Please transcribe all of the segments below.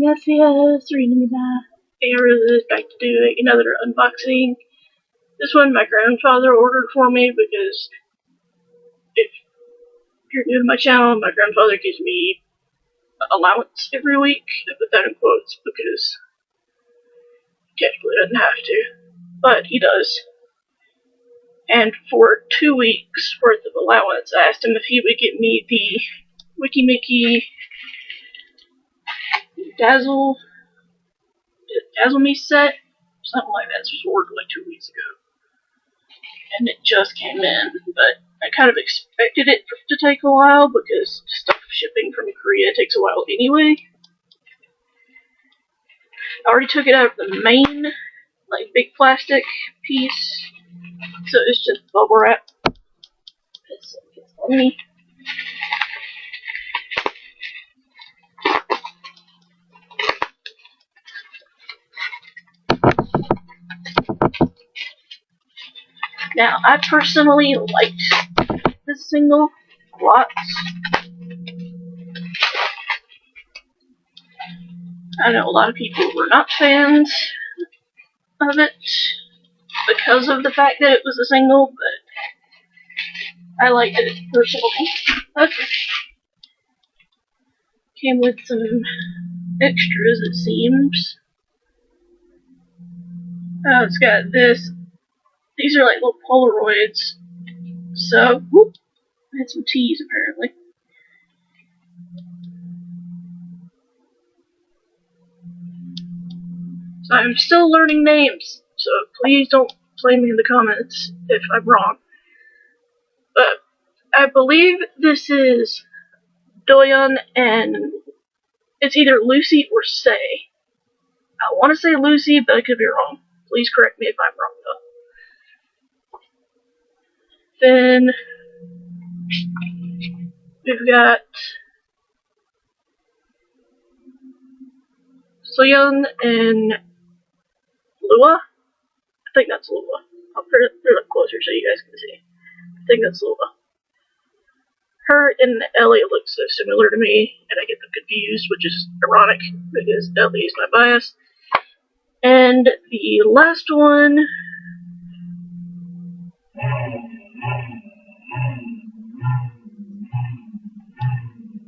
Yes, reading that. Hey, everyone, back to do another unboxing. This one my grandfather ordered for me because if you're new to my channel, my grandfather gives me allowance every week. I put that in quotes because he technically doesn't have to, but he does. And for 2 weeks worth of allowance, I asked him if he would get me the Weki Meki Dazzle Me set, something like that. It was ordered like 2 weeks ago. And it just came in, but I kind of expected it to take a while because stuff shipping from Korea takes a while anyway. I already took it out of the main, like, big plastic piece, so it's just bubble wrap. It's on me. Now, I personally liked this single a lot. I know a lot of people were not fans of it because of the fact that it was a single, but I liked it personally. Okay. Came with some extras, it seems. Oh, it's got this. These are like little Polaroids. So, whoop, I had some teas apparently. So I'm still learning names, so please don't blame me in the comments if I'm wrong. But I believe this is Doyeon, and it's either Lucy or Say. I want to say Lucy, but I could be wrong. Please correct me if I'm wrong though. Then we've got Soyeon and Lua. I think that's Lua. I'll put it up closer so you guys can see. I think that's Lua. Her and Ellie look so similar to me, and I get them confused, which is ironic because Ellie is my bias. And the last one,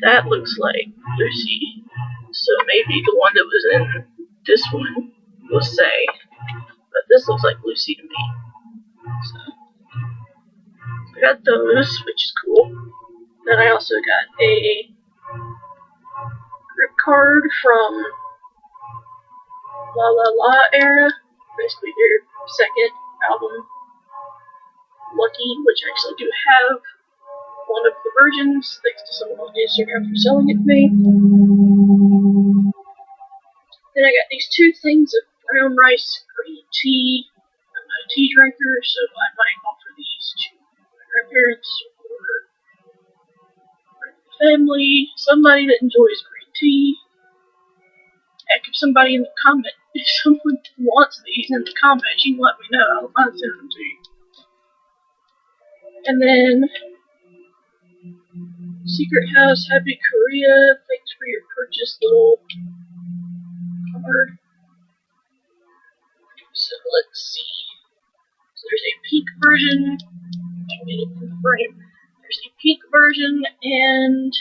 that looks like Lucy. So maybe the one that was in this one will Say, but this looks like Lucy to me. So I got those, which is cool. Then I also got a grip card from La La La era, basically their second album, Lucky, which I actually do have one of the versions, thanks to someone on Instagram for selling it to me. Then I got these two things of brown rice green tea. I'm not a tea drinker, so I might offer these to my grandparents or family, somebody that enjoys green tea. Heck, if somebody in the comment, if someone wants these in the comments, you can let me know. I'll send them to you. And then Secret House, Happy Korea, thanks for your purchase, little card. So let's see. So there's a pink version. I made it in the frame. There's a pink version and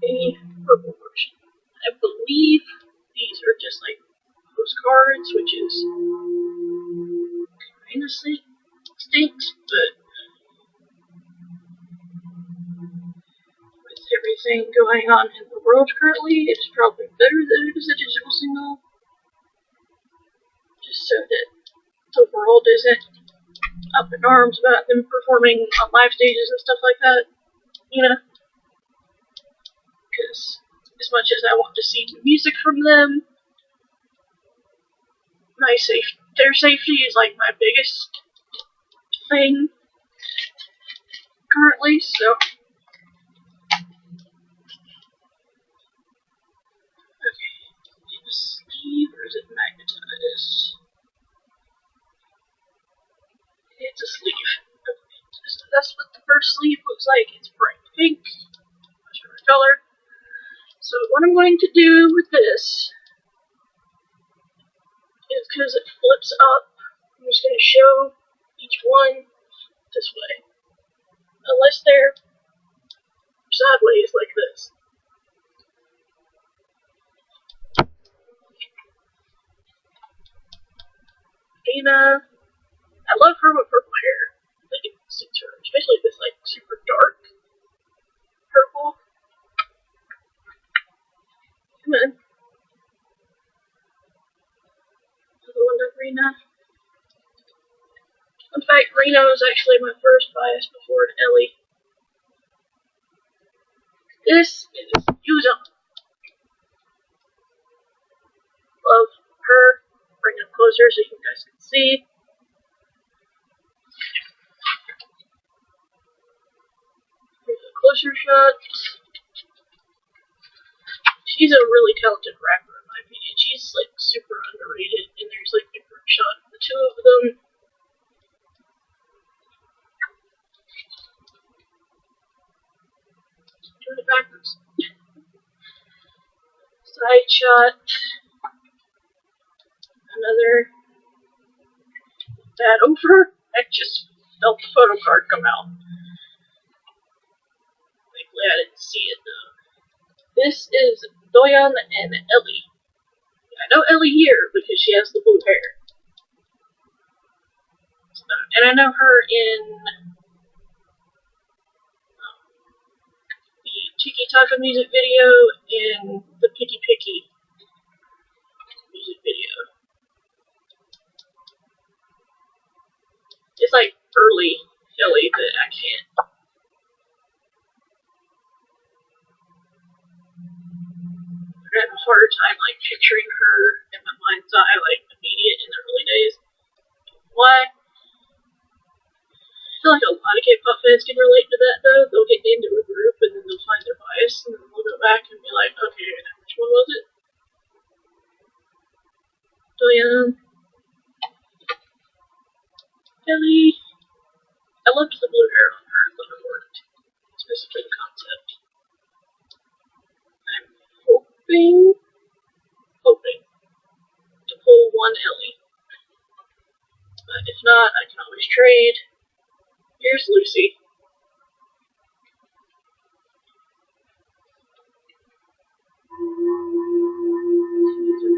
a purple version. I believe these are just like postcards, which is kind of stinks, but with everything going on in the world currently, it's probably better that it is a digital single, just so that the world isn't up in arms about them performing on live stages and stuff like that, you know? Because as much as I want to see music from them, their safety is like my biggest thing currently, so. Okay, is it a sleeve or is it magnetized? It's a sleeve. Okay, so that's what the first sleeve looks like. It's bright pink, my favorite color. So what I'm going to do with this is, because it flips up, I'm just going to show each one this way. Unless they're sideways like this. Dana, I love her with purple hair. I think it suits her, especially this like super dark purple. Come on. Another one of Rena. In fact, Rena was actually my first bias before Ellie. This is Yuzon. Love her. Bring it closer so you guys can see. Here's a closer shot. She's a really talented rapper in my opinion. She's like super underrated, and there's like a group shot of the two of them. Doing it backwards. Side shot. Another bad over. I just felt the photo card come out. Thankfully I didn't see it though. This is Doyan and Ellie. I know Ellie here because she has the blue hair. So, and I know her in the Tiki Taka music video and the Picky Picky music video. It's like early Ellie that I can't. I have a harder time like picturing her in my mind's eye, like immediate in the early days. Why? I feel like a lot of K-pop fans can relate to that though. They'll get into a group and then they'll find their bias and then they'll go back and be like, okay, which one was it? Doyan. Ellie. I loved the blue hair on her. I thought it worked. Especially for the concept. I'm hoping to pull one Ellie. But if not, I can always trade. Here's Lucy.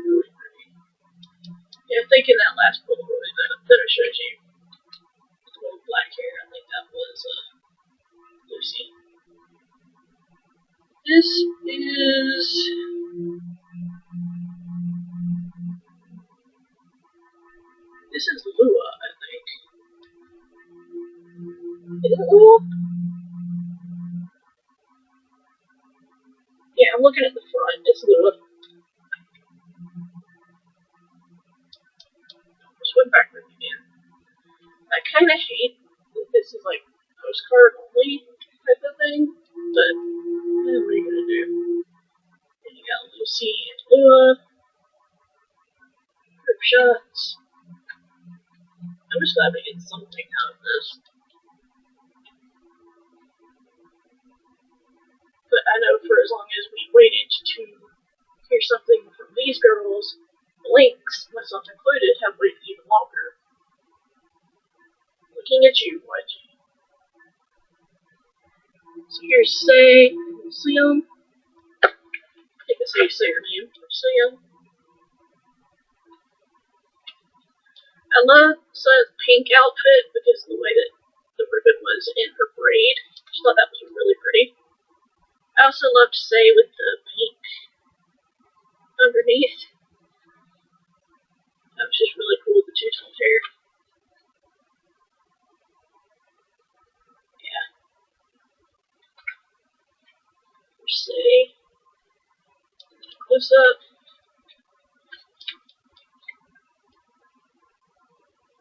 Really pretty. Yeah, I think in that last Polaroid that I showed you, with the little black hair, I think that was Lucy. This is Lua, I think. Is it Lua? Yeah, I'm looking at the front. It's Lua. Swim backwards again. I kind of hate that this is like postcard only type of thing, but what are you gonna do? And you got Lucy and Lua. Group shots. I'm just glad they get something out of this. But I know for as long as we waited to hear something from these girls, Blinks, myself included, have waited even longer. Looking at you, YG. So here's Say, Seum. I think that's how you say her name, Seum. I love Say's pink outfit because of the way that the ribbon was in her braid. I just thought that was really pretty. I also loved Say with the pink underneath. That was just really cool, the two-toned hair. Yeah. Say. Close up.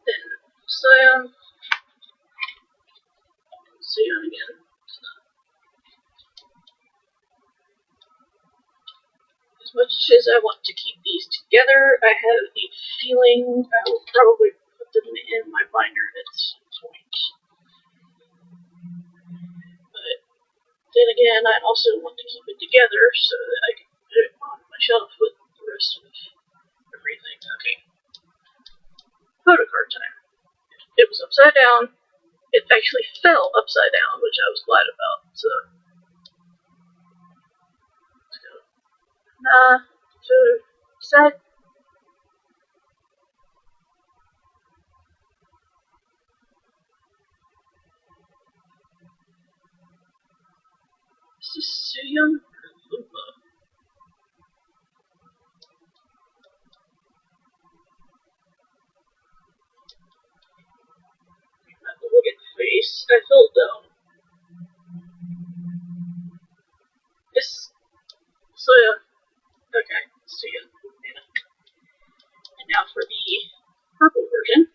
Then Seum. Seum again. As much as I want to keep these together, I have a feeling I will probably put them in my binder at some point. But then again, I also want to keep it together so that I can shelf with the rest of everything. Okay. Photo card time. It was upside down. It actually fell upside down, which I was glad about. So, let's go. So, set. Is this Suyun or Luma? Look at the face. I fell down. This Suyun. Okay, Suyun. Yeah. And now for the purple version.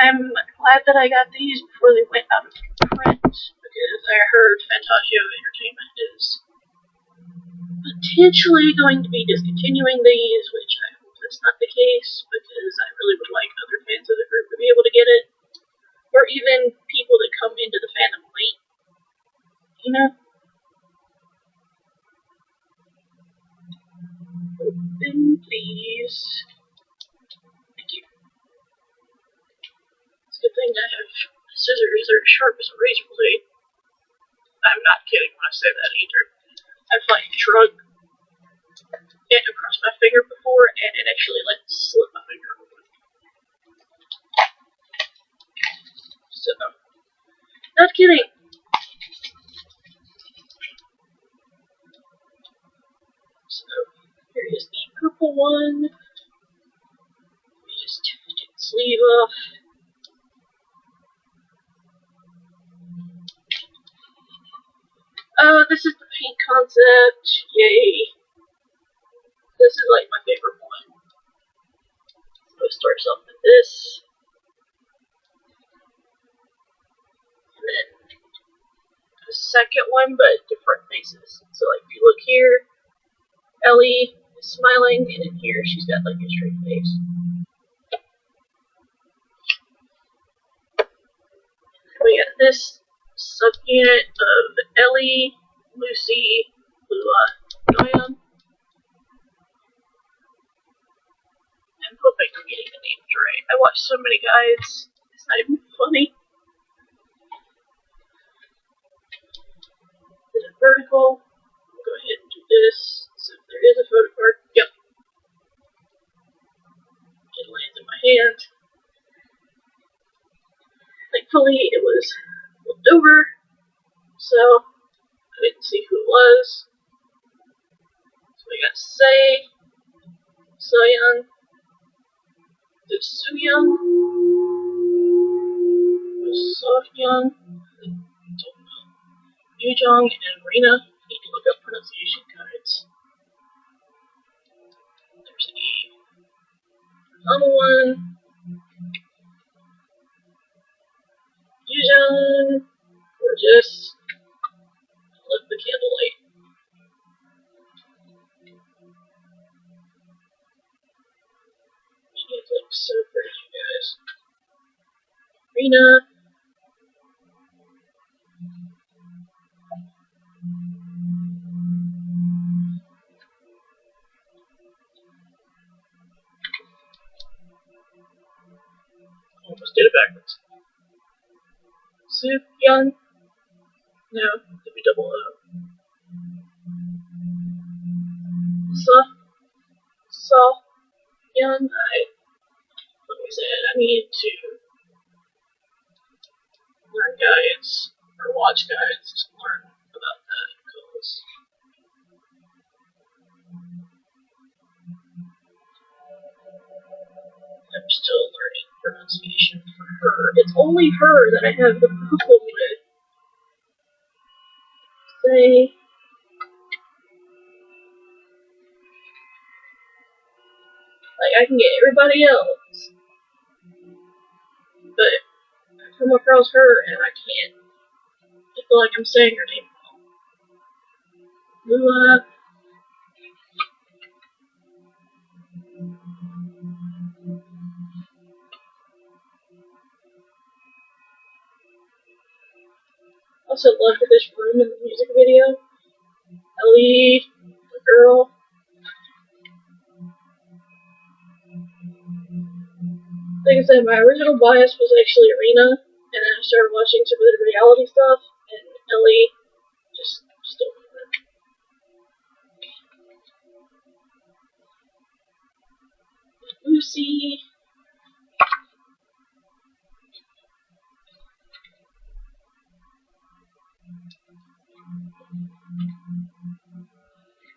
I'm glad that I got these before they went out of print, because I heard Fantasio Entertainment is potentially going to be discontinuing these, which I hope that's not the case, because I really would like other fans of the group to be able to get it, or even people that come into the fandom late, you know? Open, please. Thank you. It's a good thing I have scissors that are sharp as a razor blade. I'm not kidding when I say that either. I've like drugged it across my finger before, and it actually like slit my finger open. So, not kidding. So, here is the purple one. Let me just take the sleeve off. Oh, this is the paint concept. Yay. This is like my favorite one. So it starts off with this. And then a second one, but different faces. So like if you look here, Ellie is smiling, and in here she's got like a straight face. We got this subunit of Ellie, Lucy, Lua, Doyon. I'm hoping I'm getting the names right. I watched so many guides, it's not even funny. Is it vertical? We'll go ahead and do this. So if there is a photo card, yep. It lands in my hand. Thankfully, it was flipped over, so I didn't see who it was. So we got Sei, Soyeon, Suyun, Sohyun, Yujong, and Rina. Need to look up pronunciation guides. There's another one. Yujong, gorgeous. I love the candlelight. She looks so pretty, you guys. Rina. Almost did it backwards. Suyun. No, double O. Sohyun. Like I said, I need to learn guides or watch guides to learn about that, because I'm still learning pronunciation for her. It's only her that I have the problem with. Say, like, I can get everybody else, but I come across her and I can't. I feel like I'm saying her name wrong. Lua. Also loved this room in the music video. Ellie, the girl. Like I said, my original bias was actually Arena, and then I started watching some of the reality stuff, and Ellie just still Lucy.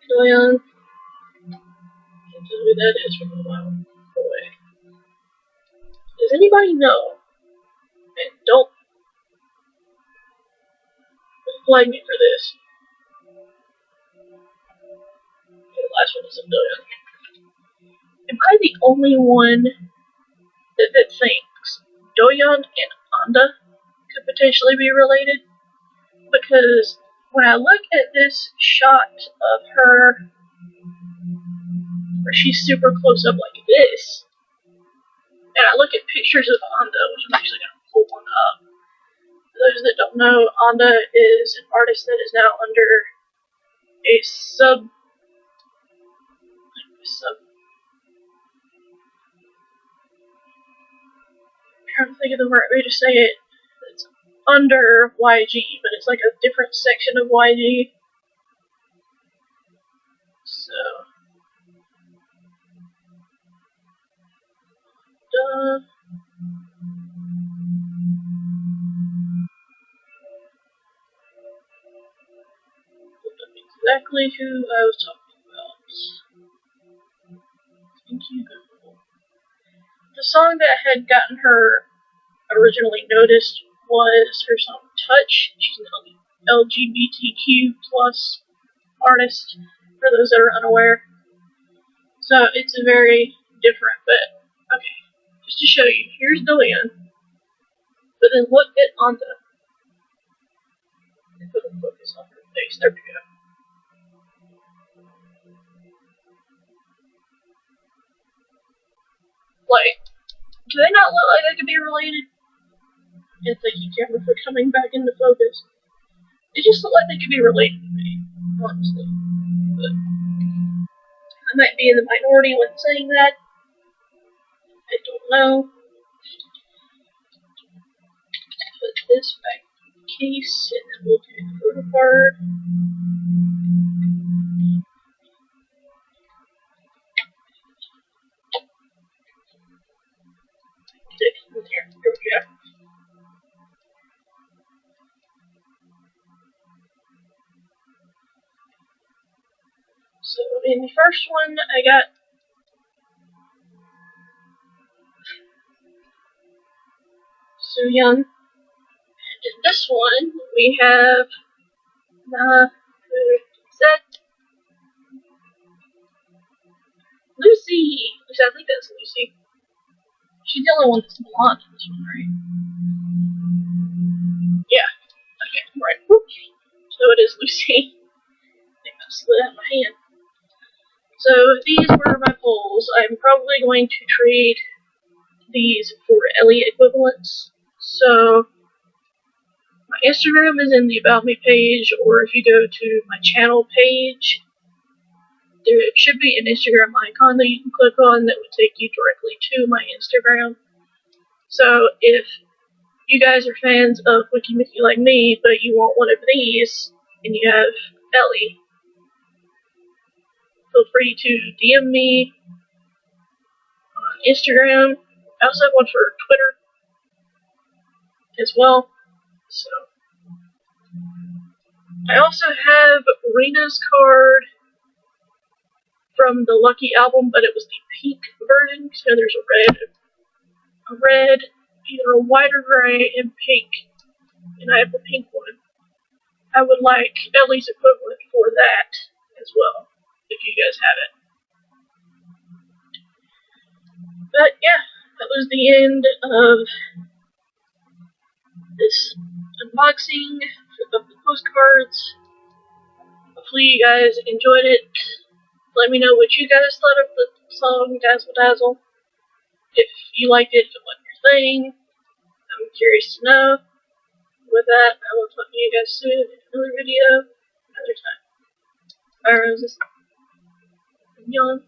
Doyon. Can't tell who that is from a while away. Does anybody know? And don't flag me for this. The last one is a Doyon. Am I the only one that thinks Doyon and Anda could potentially be related? Because when I look at this shot of her, where she's super close up like this, and I look at pictures of Anda, which I'm actually going to pull one up. For those that don't know, Anda is an artist that is now under a sub. I'm trying to think of the right way to say it. It's under YG, but it's like a different section of YG. So, exactly who I was talking about. Thank you, Google. The song that had gotten her originally noticed was her song Touch. She's an LGBTQ plus artist, for those that are unaware. So it's a very different, but okay. Just to show you, here's Delian. But then look at Anda. Put a focus on her face. There we go. Like, do they not look like they could be related? And thank you, camera, for coming back into focus. They just look like they could be related to me, honestly. But I might be in the minority when saying that. I don't know. Put this back in the case, and then we'll do the photo card. Here we go. So in the first one, I got So Young. And in this one, we have Set Lucy. I think that's Lucy. She's the only one that's blonde in this one, right? Yeah. Okay, right. So it is Lucy. I think that slid out of my hand. So these were my polls. I'm probably going to trade these for Ellie equivalents. So my Instagram is in the About Me page, or if you go to my channel page, there should be an Instagram icon that you can click on that would take you directly to my Instagram. So if you guys are fans of Weki Meki like me, but you want one of these, and you have Ellie, feel free to DM me on Instagram. I also have one for Twitter as well. So I also have Rena's card from the Lucky album, but it was the pink version. So there's a red, either a white or gray, and pink. And I have the pink one. I would like Ellie's equivalent for that as well, if you guys have it. But yeah, that was the end of this unboxing of the postcards. Hopefully you guys enjoyed it. Let me know what you guys thought of the song Dazzle Dazzle. If you liked it, what you're saying. I'm curious to know. with that, I will talk to you guys soon in another video, another time. Bye, Roses. I'm yelling.